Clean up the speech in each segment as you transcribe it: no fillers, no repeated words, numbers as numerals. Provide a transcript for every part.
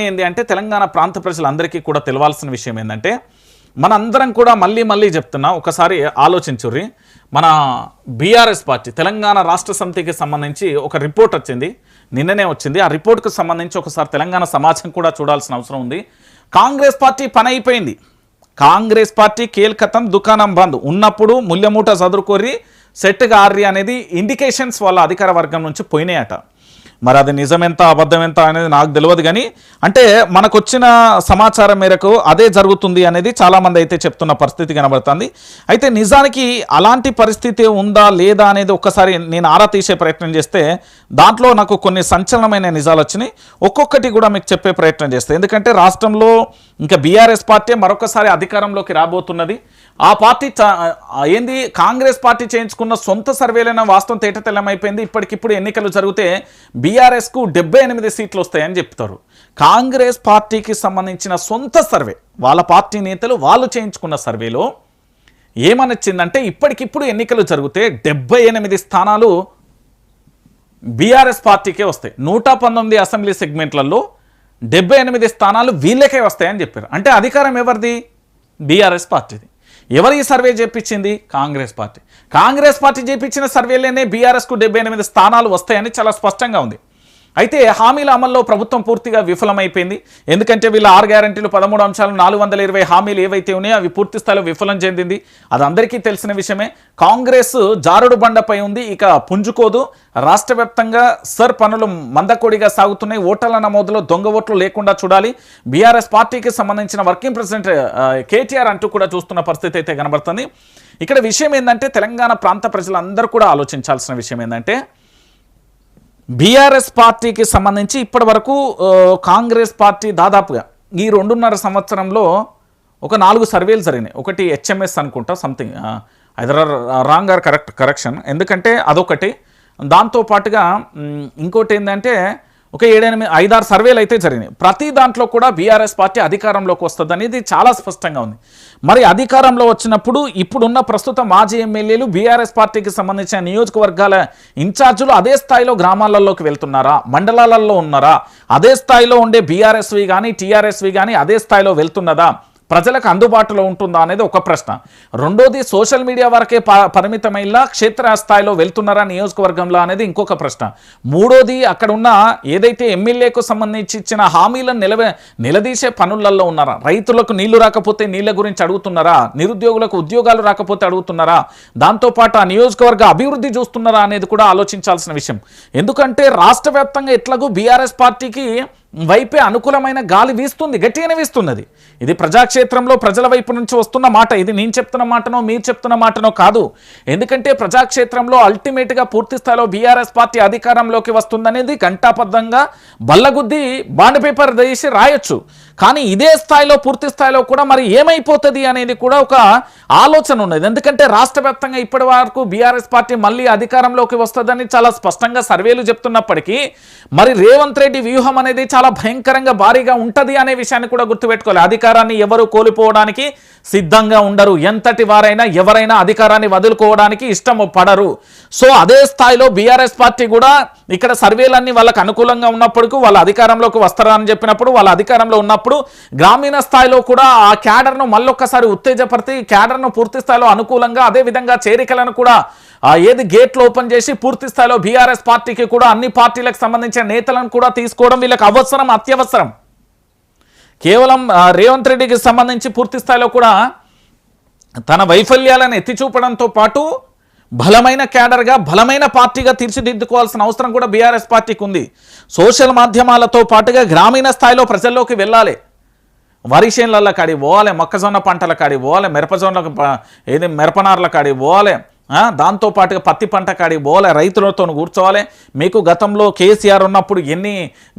ఏంది అంటే తెలంగాణ ప్రాంత ప్రజలందరికీ కూడా తెలవాల్సిన విషయం ఏంటంటే మనందరం కూడా మళ్ళీ చెప్తున్నా ఒకసారి ఆలోచించుర్రి. మన బీఆర్ఎస్ పార్టీ తెలంగాణ రాష్ట్ర సమితికి సంబంధించి ఒక రిపోర్ట్ వచ్చింది, నిన్ననే వచ్చింది. ఆ రిపోర్ట్కు సంబంధించి ఒకసారి తెలంగాణ సమాజం కూడా చూడాల్సిన అవసరం ఉంది. కాంగ్రెస్ పార్టీ పని అయిపోయింది. కాంగ్రెస్ పార్టీ కేల్కతం దుకాణం బంద్ ఉన్నప్పుడు ముల్యమూట చదువుకోరి సెట్ గారి అనేది ఇండికేషన్స్ వాళ్ళ అధికార వర్గం నుంచి పోయినాయట. మరి అది నిజమెంత అబద్ధం ఎంత అనేది నాకు తెలియదు, కానీ అంటే మనకు వచ్చిన సమాచారం మేరకు అదే జరుగుతుంది అనేది చాలామంది అయితే చెప్తున్న పరిస్థితి కనబడుతుంది. అయితే నిజానికి అలాంటి పరిస్థితి ఉందా లేదా అనేది ఒక్కసారి నేను ఆరా తీసే ప్రయత్నం చేస్తే దాంట్లో నాకు కొన్ని సంచలనమైన నిజాలు వచ్చినాయి. ఒక్కొక్కటి కూడా మీకు చెప్పే ప్రయత్నం చేస్తే, ఎందుకంటే రాష్ట్రంలో ఇంకా బీఆర్ఎస్ పార్టీ మరొకసారి అధికారంలోకి రాబోతున్నది. ఆ పార్టీ ఏంది కాంగ్రెస్ పార్టీ చేయించుకున్న సొంత సర్వేలైన వాస్తవం తేటతెల్లమైపోయింది. ఇప్పటికిప్పుడు ఎన్నికలు జరిగితే బీఆర్ఎస్కు 78 సీట్లు వస్తాయని చెప్తారు. కాంగ్రెస్ పార్టీకి సంబంధించిన సొంత సర్వే, వాళ్ళ పార్టీ నేతలు వాళ్ళు చేయించుకున్న సర్వేలో ఏమనొచ్చిందంటే ఇప్పటికిప్పుడు ఎన్నికలు జరిగితే 78 స్థానాలు బీఆర్ఎస్ పార్టీకే వస్తాయి. 119 అసెంబ్లీ సెగ్మెంట్లలో 78 స్థానాలు వీళ్ళకే వస్తాయని చెప్పారు. అంటే అధికారం ఎవరిది? బీఆర్ఎస్ పార్టీది. ఎవరు ఈ సర్వే చేపించింది? కాంగ్రెస్ పార్టీ. కాంగ్రెస్ పార్టీ చేపించిన సర్వేలోనే బీఆర్ఎస్కు 78 స్థానాలు వస్తాయని చాలా స్పష్టంగా ఉంది. అయితే హామీల అమల్లో ప్రభుత్వం పూర్తిగా విఫలమైపోయింది. ఎందుకంటే వీళ్ళ 6 గ్యారంటీలు 13 అంశాలు 420 హామీలు ఏవైతే ఉన్నాయో అవి పూర్తి స్థాయిలో విఫలం చెందింది. అది అందరికీ తెలిసిన విషయమే. కాంగ్రెస్ జారుడు బండపై ఉంది, ఇక పుంజుకోదు. రాష్ట్ర వ్యాప్తంగా సర్ పనులు మందకోడిగా సాగుతున్నాయి. ఓటర్ల నమోదులో దొంగ ఓట్లు లేకుండా చూడాలి. బీఆర్ఎస్ పార్టీకి సంబంధించిన వర్కింగ్ ప్రెసిడెంట్ కేటీఆర్ అంటూ కూడా చూస్తున్న పరిస్థితి అయితే కనబడుతుంది. ఇక్కడ విషయం ఏంటంటే తెలంగాణ ప్రాంత ప్రజలందరూ కూడా ఆలోచించాల్సిన విషయం ఏంటంటే బీఆర్ఎస్ పార్టీకి సంబంధించి ఇప్పటి వరకు కాంగ్రెస్ పార్టీ దాదాపుగా ఈ 2.5 సంవత్సరంలో ఒక 4 సర్వేలు జరిగినాయి. ఒకటి హెచ్ఎంఎస్ అనుకుంటా something, either wrong or correction, ఎందుకంటే అదొకటి. దాంతోపాటుగా ఇంకోటి ఏంటంటే ఒక 5-6 సర్వేలు అయితే జరిగినాయి. ప్రతి దాంట్లో కూడా బీఆర్ఎస్ పార్టీ అధికారంలోకి వస్తుంది అనేది చాలా స్పష్టంగా ఉంది. మరి అధికారంలో వచ్చినప్పుడు ఇప్పుడున్న ప్రస్తుత మాజీ ఎమ్మెల్యేలు బీఆర్ఎస్ పార్టీకి సంబంధించిన నియోజకవర్గాల ఇన్ఛార్జీలు అదే స్థాయిలో గ్రామాలలోకి వెళ్తున్నారా, మండలాలలో ఉన్నారా, అదే స్థాయిలో ఉండే బీఆర్ఎస్వి కానీ టీఆర్ఎస్వి కానీ అదే స్థాయిలో వెళ్తున్నదా, ప్రజలకు అందుబాటులో ఉంటుందా అనేది ఒక ప్రశ్న. రెండోది సోషల్ మీడియా వరకే పరిమితమైలా క్షేత్రస్థాయిలో వెళ్తున్నారా నియోజకవర్గంలో అనేది ఇంకొక ప్రశ్న. మూడోది అక్కడ ఉన్న ఏదైతే ఎమ్మెల్యేకు సంబంధించి ఇచ్చిన హామీలను నిలదీసే పనులలో ఉన్నారా, రైతులకు నీళ్లు రాకపోతే నీళ్ల గురించి అడుగుతున్నారా, నిరుద్యోగులకు ఉద్యోగాలు రాకపోతే అడుగుతున్నారా, దాంతోపాటు ఆ నియోజకవర్గ అభివృద్ధి చూస్తున్నారా అనేది కూడా ఆలోచించాల్సిన విషయం. ఎందుకంటే రాష్ట్ర వ్యాప్తంగా ఎట్లాగూ బీఆర్ఎస్ పార్టీకి వైపే అనుకూలమైన గాలి వీస్తుంది, గట్టిగానే వీస్తున్నది. ఇది ప్రజాక్షేత్రంలో ప్రజల వైపు నుంచి వస్తున్న మాట. ఇది నేను చెప్తున్న మాటనో మీరు చెప్తున్న మాటనో కాదు. ఎందుకంటే ప్రజాక్షేత్రంలో అల్టిమేట్గా పూర్తి స్థాయిలో బీఆర్ఎస్ పార్టీ అధికారంలోకి వస్తుందనేది ఘంటాబద్ధంగా బల్లగుద్ది బాండ్ పేపర్ తీసి రాయొచ్చు. కానీ ఇదే స్థాయిలో పూర్తి స్థాయిలో కూడా మరి ఏమైపోతుంది అనేది కూడా ఒక ఆలోచన ఉన్నది. ఎందుకంటే రాష్ట్ర వ్యాప్తంగా ఇప్పటి వరకు బీఆర్ఎస్ పార్టీ మళ్ళీ అధికారంలోకి వస్తుందని చాలా స్పష్టంగా సర్వేలు చెప్తున్నప్పటికీ మరి రేవంత్ రెడ్డి వ్యూహం అనేది చాలా భయంకరంగా భారీగా ఉంటుంది అనే విషయాన్ని కూడా గుర్తుపెట్టుకోవాలి. అధికారాన్ని ఎవరు కోల్పోవడానికి సిద్ధంగా ఉండరు. ఎంతటి వారైనా ఎవరైనా అధికారాన్ని వదులుకోవడానికి ఇష్టం పడరు. సో అదే స్థాయిలో బీఆర్ఎస్ పార్టీ కూడా ఇక్కడ సర్వేలన్నీ వాళ్ళకు అనుకూలంగా ఉన్నప్పటికీ వాళ్ళు అధికారంలోకి వస్తారా అని చెప్పినప్పుడు వాళ్ళ అధికారంలో ఉన్నప్పుడు గ్రామీణ స్థాయిలో కూడా ఆ క్యాడర్ను మళ్ళొక్కసారి ఉత్తేజపరిచి క్యాడర్ను పూర్తి స్థాయిలో అనుకూలంగా అదేవిధంగా చేరికలను కూడా ఏది గేట్లు ఓపెన్ చేసి పూర్తి స్థాయిలో బీఆర్ఎస్ పార్టీకి కూడా అన్ని పార్టీలకు సంబంధించిన నేతలను కూడా తీసుకోవడం వీళ్ళకి అవసరం, అత్యవసరం. కేవలం రేవంత్ రెడ్డికి సంబంధించి పూర్తి స్థాయిలో కూడా తన వైఫల్యాలను ఎత్తి చూపడంతో పాటు బలమైన క్యాడర్గా బలమైన పార్టీగా తీర్చిదిద్దుకోవాల్సిన అవసరం కూడా బీఆర్ఎస్ పార్టీకి ఉంది. సోషల్ మాధ్యమాలతో పాటుగా గ్రామీణ స్థాయిలో ప్రజల్లోకి వెళ్ళాలి. వరి చేనుల కాడికి పోవాలి, మొక్కజొన్న పంటల కాడికి పోవాలి, మిరపనార్ల కాడికి పోవాలి, దాంతోపాటుగా పత్తి పంట కాడికి పోవాలి, రైతులతో కూర్చోవాలి. మీకు గతంలో కేసీఆర్ ఉన్నప్పుడు ఎన్ని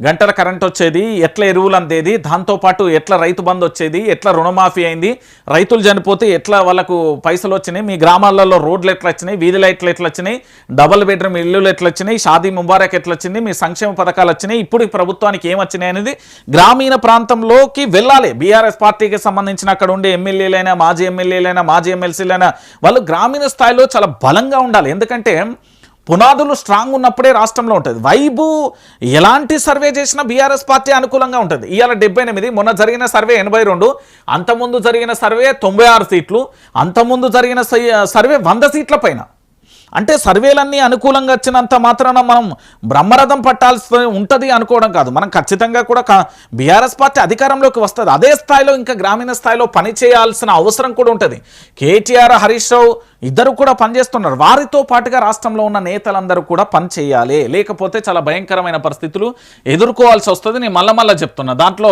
గంటల కరెంట్ వచ్చేది, ఎట్లా ఎరువులు అందేది, దాంతోపాటు ఎట్లా రైతు బంధు వచ్చేది, ఎట్లా రుణమాఫీ అయింది, రైతులు చనిపోతే ఎట్లా వాళ్ళకు పైసలు వచ్చినాయి, మీ గ్రామాలలో రోడ్లు ఎట్లా వచ్చినాయి, వీధి లైట్లు ఎట్లా వచ్చినాయి, డబుల్ బెడ్రూమ్ ఇల్లులు ఎట్లా వచ్చినాయి, షాదీ ముబారక్ ఎట్లా వచ్చింది, మీ సంక్షేమ పథకాలు వచ్చినాయి, ఇప్పుడు ఈ ప్రభుత్వానికి ఏం వచ్చినాయి అనేది గ్రామీణ ప్రాంతంలోకి వెళ్ళాలి. బీఆర్ఎస్ పార్టీకి సంబంధించిన అక్కడ ఉండే ఎమ్మెల్యేలైనా మాజీ ఎమ్మెల్యేలైనా మాజీ ఎమ్మెల్సీలైనా వాళ్ళు గ్రామీణ స్థాయిలో చాలా బలంగా ఉండాలి. ఎందుకంటే పునాదులు స్ట్రాంగ్ ఉన్నప్పుడే రాష్ట్రంలో ఉంటుంది. వైబు ఎలాంటి సర్వే చేసినా బీఆర్ఎస్ పార్టీ అనుకూలంగా ఉంటుంది. ఇవాళ 78, మొన్న జరిగిన సర్వే 82, అంతకుముందు జరిగిన సర్వే 96 సీట్లు, అంతకుముందు జరిగిన సర్వే 100 సీట్ల పైన. అంటే సర్వేలన్నీ అనుకూలంగా వచ్చినంత మాత్రాన మనం బ్రహ్మరథం పట్టాల్సి ఉంటుంది అనుకోవడం కాదు. మనం ఖచ్చితంగా కూడా బీఆర్ఎస్ పార్టీ అధికారంలోకి వస్తుంది. అదే స్థాయిలో ఇంకా గ్రామీణ స్థాయిలో పని చేయాల్సిన అవసరం కూడా ఉంటుంది. కేటీఆర్, హరీష్ రావు ఇద్దరు కూడా పనిచేస్తున్నారు. వారితో పాటుగా రాష్ట్రంలో ఉన్న నేతలందరూ కూడా పని చేయాలి, లేకపోతే చాలా భయంకరమైన పరిస్థితులు ఎదుర్కోవాల్సి వస్తుంది. నేను మళ్ళా చెప్తున్నా. దాంట్లో